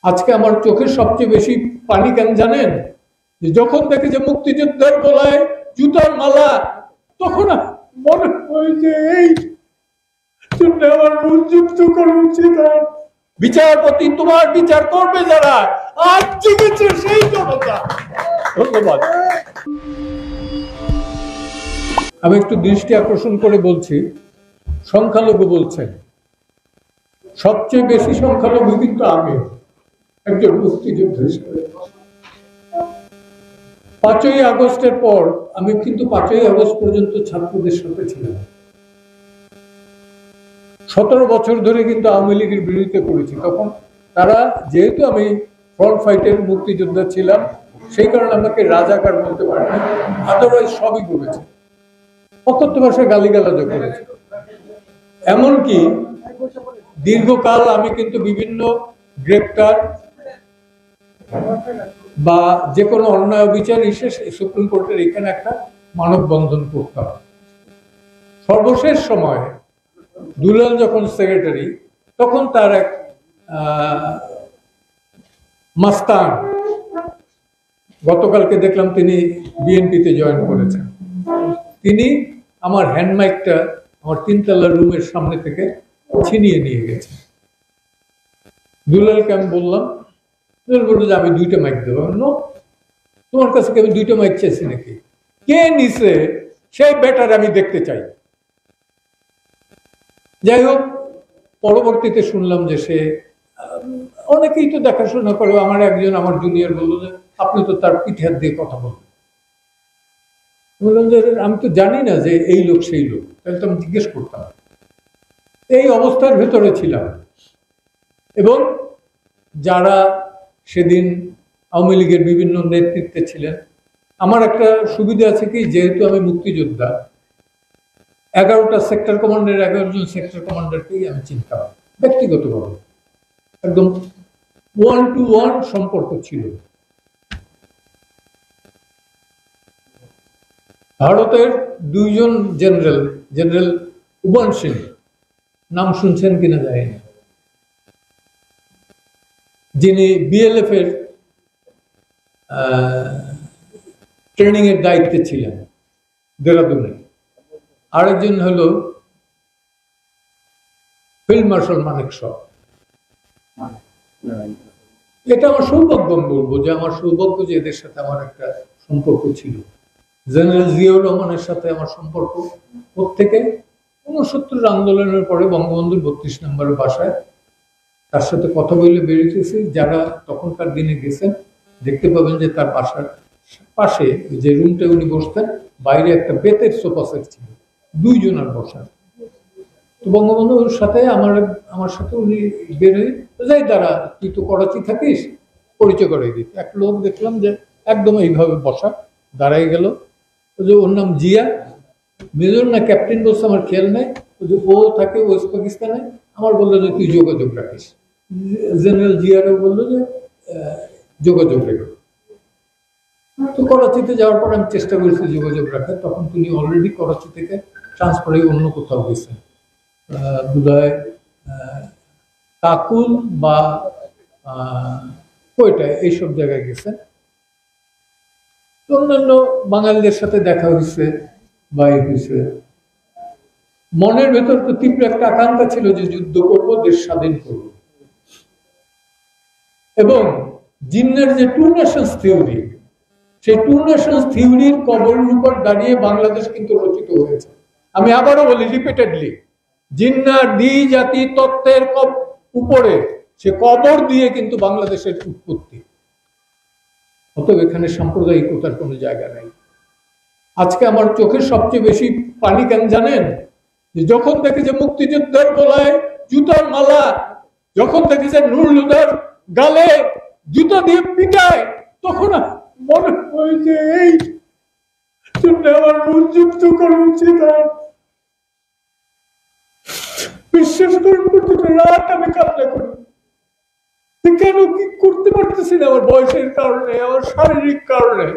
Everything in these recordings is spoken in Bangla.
আজকে আমার চোখের সবচেয়ে বেশি পানি কেন জানেন? যে যখন দেখে যে মুক্তিযোদ্ধার গলায় জুতার মালা, তখন মনে হয় যে এই জন্য আমার উজ্জীবিত করা উচিত। বিচারপতি তোমার বিচার করবে যারা, আজ জেগেছে সেই জনতা। ধন্যবাদ। আমি একটু দৃষ্টি আকর্ষণ করে বলছি, সংখ্যালঘু বলছেন, সবচেয়ে বেশি সংখ্যালঘু কিন্তু আমি একজন মুক্তিযোদ্ধা হিসেবে। 5ই আগস্টের পর আমি কিন্তু 5ই আগস্ট পর্যন্ত ছাত্রদের সাথে ছিলাম। 17 বছর ধরে কিন্তু আওয়ামী লীগের বিরোধিতা করেছি। তখন তারা, যেহেতু আমি ফ্রন্ট ফাইটের মুক্তিযোদ্ধা ছিলাম, সেই কারণে আমাকে রাজাকার বলতে পারে না, আদারওয়াইজ সবই করেছে। অকথ্য ভাষায় গালিগালাজও করেছে। এমনকি দীর্ঘকাল আমি কিন্তু বিভিন্ন গ্রেপ্তার বা যে কোনো অন্যায় বিচার এসে সুপ্রিম কোর্টের এখানে একটা মানববন্ধন করতাম। সর্বশেষ সময় দুলাল যখন সেক্রেটারি, তখন তার এক মাস্তান, গতকালকে দেখলাম তিনি বিএনপিতে জয়েন করেছেন, তিনি আমার হ্যান্ড মাইকটা আমার 3তলা রুমের সামনে থেকে ছিনিয়ে নিয়ে গেছে। দুলালকে আমি বললাম, বললো যে আমি 2টা মাইক দেবো। তোমার কাছে কি আমি 2টা মাইক চাইছি নাকি? কে নিছে সেই ব্যাটার আমি দেখতে চাই। যাই হোক, পরবর্তীতে শুনলাম যে সে, অনেকেই তো দেখাশোনা করে, আমার একজন আমার জুনিয়র বললো যে আপনি তো তার পিঠে হাত দিয়ে কথা বলবেন। বললাম যে আমি তো জানি না যে এই লোক সেই লোক, তাহলে তো আমি জিজ্ঞেস করতাম। এই অবস্থার ভেতরে ছিলাম। এবং যারা সেদিন আওয়ামী লীগের বিভিন্ন নেতৃত্বে ছিলেন, আমার একটা সুবিধা আছে কি, যেহেতু আমি মুক্তিযোদ্ধা, 11টা সেক্টর কমান্ডার, 11 জন সেক্টর কমান্ডারকেই আমি চিনতাম ব্যক্তিগতভাবে, একদম 1-to-1 সম্পর্ক ছিল। ভারতের 2 জন জেনারেল উবান সিং, নাম শুনছেন কিনা জানি না, যিনি বিএলএফ এর ট্রেনিং এর দায়িত্বে ছিলেন দেরাদুনে। আরেকজন হলো ফিল্ড মার্শাল মানেক শ। এটা আমার সৌভাগ্য, আমি বলবো যে আমার সৌভাগ্য যে এদের সাথে আমার একটা সম্পর্ক ছিল। জেনারেল জিয়াউর রহমানের সাথে আমার সম্পর্ক প্রত্যেকে 69 আন্দোলনের পরে বঙ্গবন্ধুর 32 নম্বরের বাসায় তার সাথে কথা বলে বেরিয়েছি। যারা তখনকার দিনে গেছেন দেখতে পাবেন যে তার বাসার পাশে যে রুমটা উনি বসতেন, বাইরে একটা বেতের সোফা সেট ছিল, 2 জনের বসা। তো বঙ্গবন্ধুর সাথে আমার সাথে উনি বেরোয় যাই, দাঁড়া তুই তো করাচি থাকিস, পরিচয় করে দিত। এক লোক দেখলাম যে একদম এইভাবে বসা, দাঁড়াই গেল, যে ওর নাম জিয়া, মেজর না ক্যাপ্টেন বলছে আমার খেয়াল নেই, ও থাকে ওয়েস্ট পাকিস্তানে। আমার বললো যে তুই যোগাযোগ রাখিস। জেনারেল জিয়ারও বললো যে যোগাযোগ রেখো। তো করাচিতে যাওয়ার পর আমি চেষ্টা করেছি যোগাযোগ রাখার। তখন তিনি অলরেডি করাচি থেকে ট্রান্সফার হয়ে অন্য কোথাও গেছেন, বোধহয় কাকুল বা কোয়েটা, এইসব জায়গায় গেছেন। অন্যান্য বাঙালিদের সাথে দেখা হয়েছে বা হয়েছে। মনের ভেতর তো তীব্র একটা আকাঙ্ক্ষা ছিল যে যুদ্ধ করব, দেশ স্বাধীন করব। এবং জিন্নার যে 2 নেশনস থিওরি, সেই 2 নেশনস থিওরির কবরের উপর দাঁড়িয়ে বাংলাদেশ কিন্তু রচিত হয়েছে। আমি আবারও বলি রিপিটেডলি, জিন্নার দ্বিজাতি তত্ত্বের উপরে সে কবর দিয়ে কিন্তু বাংলাদেশের উৎপত্তি। অতএব এখানে সাম্প্রদায়িকতার কোনো জায়গা নেই। আজকে আমার চোখের সবচেয়ে বেশি পানি কেন জানেন? যে যখন দেখে যে মুক্তিযোদ্ধার গলায় জুতার মালা, যখন দেখে যে নুরুলহুদার গালে জুতা দিয়ে পিটায়, তখন মনে হয় যে এই জন্য আমার উজ্জীবিত করা উচিত। বিশ্বাস করুন, প্রতিটা রাত আমি কান্না করি। কেন কি করতে পারতেছি না? আমার বয়সের কারণে, আমার শারীরিক কারণে।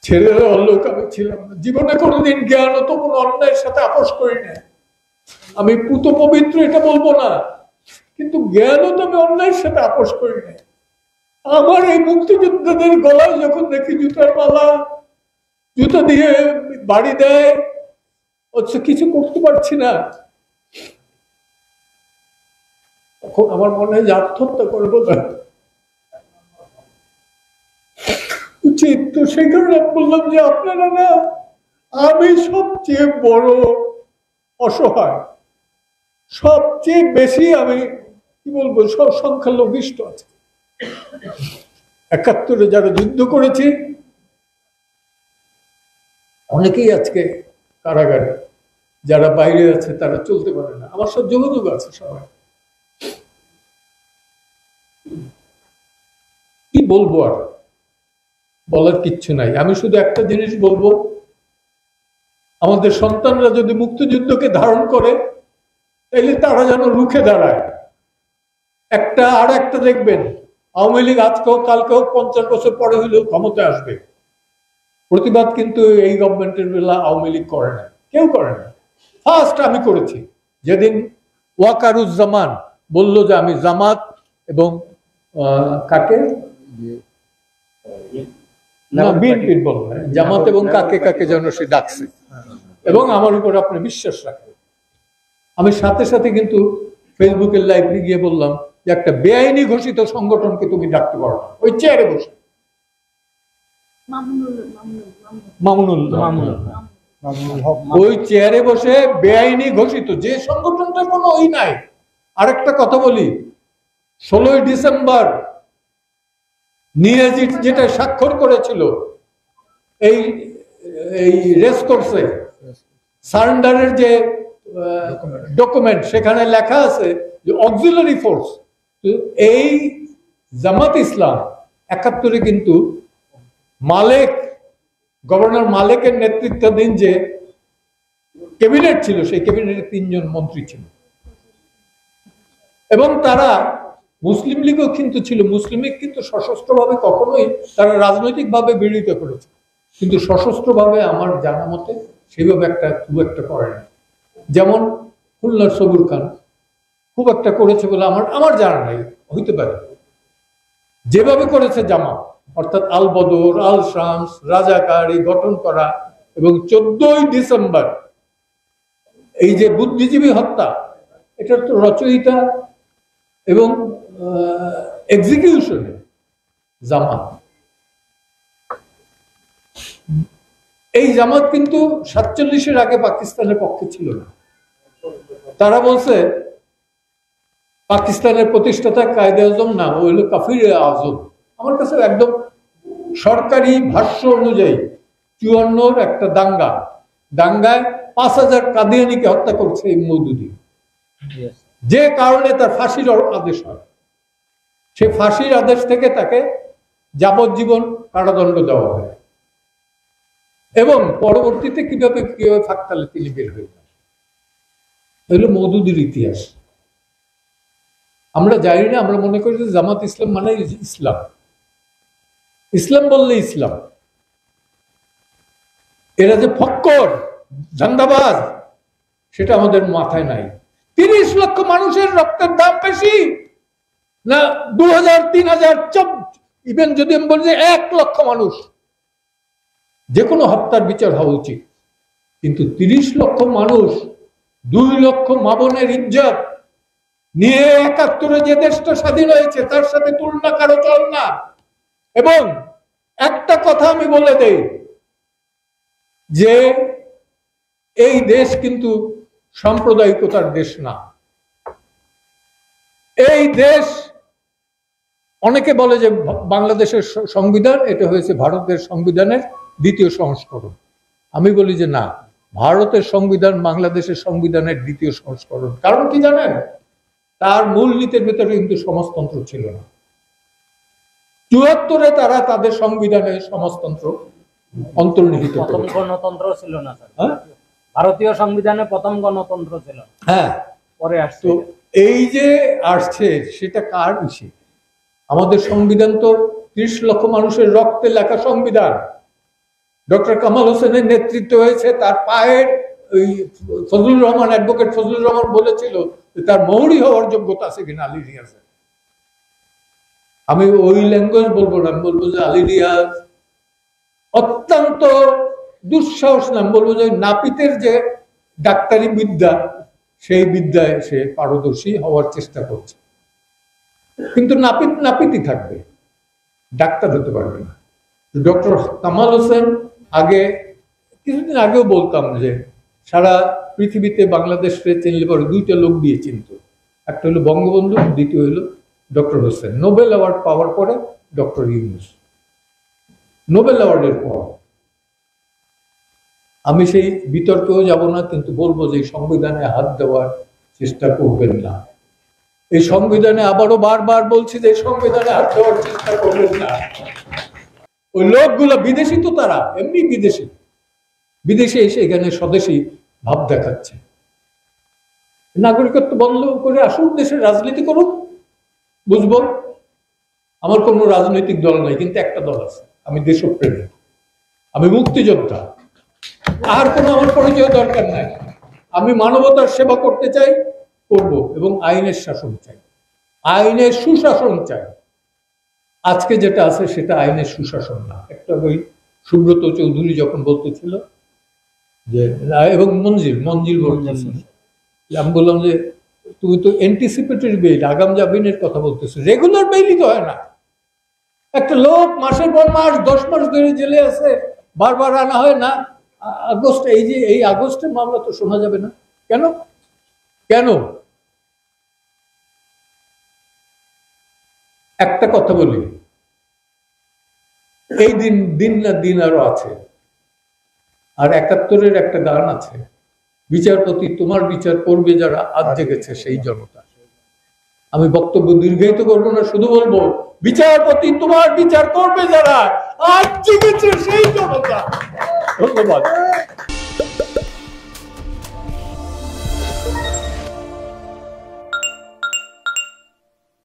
ছেড়ে দেওয়ার লোক আমি ছিলাম না। জীবনে কোনোদিন জ্ঞানত কোনো অন্যায়ের সাথে আপোষ করি না। আমি পুত পবিত্র এটা বলবো না, কিন্তু জ্ঞানও তো আমি অন্যায়ের সাথে আপোষ করি না। আমার এই মুক্তিযোদ্ধাদের গলায় যখন দেখি জুতার মালা, জুতা দিয়ে বাড়ি দেয়, হচ্ছে কিছু করতে পারছি না, তখন আমার মনে হয় যে আত্মহত্যা করবো না উচিত। তো সেই কারণে বললাম যে আপনারা না, আমি সবচেয়ে বড় অসহায়, সবচেয়ে বেশি আমি কি বলবো সব সংখ্যালঘিষ্ঠ আছে। ৭১-এ যারা যুদ্ধ করেছি অনেকেই আজকে কারাগারে, যারা বাইরে আছে তারা চলতে পারে না, আমার সব যোগাযোগ আছে সবাই। কি বলবো, আর বলার কিচ্ছু নাই। আমি শুধু একটা জিনিস বলবো, আমাদের সন্তানরা যদি মুক্তিযুদ্ধকে ধারণ করে তাইলে তারা যেন রুখে দাঁড়ায়। একটা আর একটা দেখবেন, আওয়ামী লীগ আজকেও কালকেও 50 বছর পরে হইলেও ক্ষমতায় আসবে, প্রতিবাদ কিন্তু এই গভর্নমেন্টের বেলা আওয়ামী লীগ করে না, কেউ করে না। ফার্স্ট আমি করেছি যেদিন ওয়াকারুজ্জামান বলল যে আমি জামাত এবং কাকে বিএনপির বলল, জামাত এবং কাকে কাকে যেন সে ডাকছে, এবং আমার উপর আপনি বিশ্বাস রাখেন, আমি সাথে সাথে কিন্তু ফেসবুকের লাইভে গিয়ে বললাম যে একটা বেআইনি ঘোষিত সংগঠনকে তুমি ডাকতে পারো না, ওই চেয়ারে বসে। ওই চেয়ারে বসে বেআইনি ঘোষিত যে সংগঠনটা কোনো ওই নাই। আরেকটা কথা বলি, 16ই ডিসেম্বর নিয়াজি যেটা স্বাক্ষর করেছিল এই রেস কোর্সে সারেন্ডারের যে ডকুমেন্ট, সেখানে লেখা আছে যে অক্সিলারি ফোর্স। এই জামাত ইসলাম ৭১-এ কিন্তু মালেক, গভর্নর মালেকের নেতৃত্বাধীন যে ক্যাবিনেট ছিল, সেই ক্যাবিনেটে 3 জন মন্ত্রী ছিল, এবং তারা মুসলিম লীগও কিন্তু ছিল। মুসলিম লীগ কিন্তু সশস্ত্রভাবে কখনোই তারা রাজনৈতিকভাবে বিরোধিত করেছে, কিন্তু সশস্ত্রভাবে আমার জানা মতে সেইভাবে খুব একটা করে না। যেমন খুলনার সবুর খান খুব একটা করেছে বলে আমার জানা নাই, হইতে পারে। যেভাবে করেছে জামাত, অর্থাৎ আল বদর, আল শামস, রাজাকার এই গঠন করা, এবং 14ই ডিসেম্বর এই যে বুদ্ধিজীবী হত্যা, এটার তো রচয়িতা এবং এক্সিকিউশনে জামাত। এই জামাত কিন্তু 47-এর আগে পাকিস্তানের পক্ষে ছিল না। তারা বলছে পাকিস্তানের প্রতিষ্ঠাতা কায়েদে আজম না, ও হলো কাফির আজম। আমার কাছে একদম সরকারি ভাষ্য অনুযায়ী 54 একটা দাঙ্গায় 5000 কাদিয়ানিকে হত্যা করছে এই মওদুদি, যে কারণে তার ফাঁসির আদেশ হয়। সে ফাঁসির আদেশ থেকে তাকে যাবজ্জীবন কারাদণ্ড দেওয়া হয়, এবং পরবর্তীতে কিভাবে ফাঁকতালে তিনি বের হয়ে যান। এগুলো মওদুদির ইতিহাস। আমরা জানি না, আমরা মনে করি যে জামাত ইসলাম মানে ইসলাম, ইসলাম বললে ইসলাম। এরা যে ফক্কর ধান্দাবাজ সেটা আমাদের মাথায় নাই। 30 লক্ষ মানুষের রক্তের দাম বেশি না 2000, 3000, ইভেন যদি আমি বলি যে 1 লক্ষ মানুষ, যে কোনো হত্যার বিচার হওয়া উচিত। কিন্তু 30 লক্ষ মানুষ, 2 লক্ষ মা বোনের ইজ্জত নিয়ে ৭১-এ যে দেশটা স্বাধীন হয়েছে তার সাথে তুলনা কারো চল না। এবং একটা কথা আমি বলে দেই যে এই দেশ কিন্তু সাম্প্রদায়িকতার দেশ না। এই দেশ, অনেকে বলে যে বাংলাদেশের সংবিধান এটা হয়েছে ভারতের সংবিধানের 2য় সংস্করণ। আমি বলি যে না, ভারতের সংবিধান বাংলাদেশের সংবিধানের 2য় সংস্করণ। কারণ কি জানেন? তার মূলনীতির ভেতরে কিন্তু সমাজতন্ত্র ছিল না। ৭৪-এ তারা তাদের সংবিধানে সমাজতন্ত্র অন্তর্নিহিত করেছে। প্রথম গণতন্ত্র ছিল না স্যার, ভারতীয় সংবিধানে প্রথম গণতন্ত্র ছিল। হ্যাঁ, পরে আসছে। এই যে আসছে সেটা কার বিষয়? আমাদের সংবিধান তো 30 লক্ষ মানুষের রক্তে লেখা সংবিধান। ডক্টর কামাল হোসেনের নেতৃত্ব হয়েছে, তার পায়ের ওই ফজলুর রহমান, অ্যাডভোকেট ফজলুর রহমান বলেছিল তার মৌরি হওয়ার যোগ্যতা আছে কিনা আলী রিয়াজের। আমি ওই ল্যাঙ্গুয়েজ বলবো না, আমি বলবো যে আলী রিয়াজ অত্যন্ত দুঃসাহস নাম, বলবো যে নাপিতের যে ডাক্তারি বিদ্যা, সেই বিদ্যায় সে পারদর্শী হওয়ার চেষ্টা করছে, কিন্তু নাপিত নাপিতই থাকবে, ডাক্তার হতে পারবে না। ডক্টর কামাল হোসেন আগে, কিছুদিন আগেও বলতাম যে সারা পৃথিবীতে বাংলাদেশে চিনলে পরে দুইটা লোক দিয়ে চিনত, একটা হলো বঙ্গবন্ধু, দ্বিতীয় হলো ডক্টর হোসেন। নোবেল অ্যাওয়ার্ড পাওয়ার পরে ডক্টর ইউনূস, নোবেল অ্যাওয়ার্ডের পর। আমি সেই বিতর্কেও যাব না, কিন্তু বলবো যে সংবিধানে হাত দেওয়ার চেষ্টা করবেন না। এই সংবিধানে আবারও বারবার বলছি যে সংবিধানে হাত দেওয়ার চেষ্টা করবেন না। ওই লোকগুলো বিদেশি, তো তারা এমনি বিদেশি, বিদেশে এসে এখানে স্বদেশী ভাব দেখাচ্ছে। নাগরিকত্ব বন্ধ করে আসুক, দেশের রাজনীতি করুক, বুঝবো। আমার কোনো রাজনৈতিক দল নাই, কিন্তু একটা দল আছে, আমি দেশপ্রেমী, আমি মুক্তিযোদ্ধা। আর কোনো আমার পরিচয় দরকার নাই। আমি মানবতার সেবা করতে চাই, করব, এবং আইনের শাসন চাই, আইনের সুশাসন চাই। আজকে যেটা আছে সেটা আইনের সুশাসন না। একটা ওই সুব্রত চৌধুরী যখন বলতেছিল যে, এবং মঞ্জিল বলতেছিল, আমি বললাম যে তুমি তো অ্যান্টিসিপেটরি বেইল, আগাম জামিনের কথা বলতেছো, রেগুলার বেইলই তো হয় না। একটা লোক মাসের পর মাস 10 মাস ধরে জেলে আছে, বারবার আনা হয় না। আগস্ট, এই যে এই আগস্টের মামলা তো শোনা যাবে না কেন? কেন? একটা কথা বলি, এই দিন না দিন আরো আছে। আর 71-এর একটা গান আছে, বিচারপতি তোমার বিচার করবে যারা, আজ জেগেছে সেই জনতা। আমি বক্তব্য দীর্ঘায়িত করবো না, শুধু বলবো বিচারপতি তোমার বিচার করবে যারা, আজ জেগেছে সেই জনতা। ধন্যবাদ।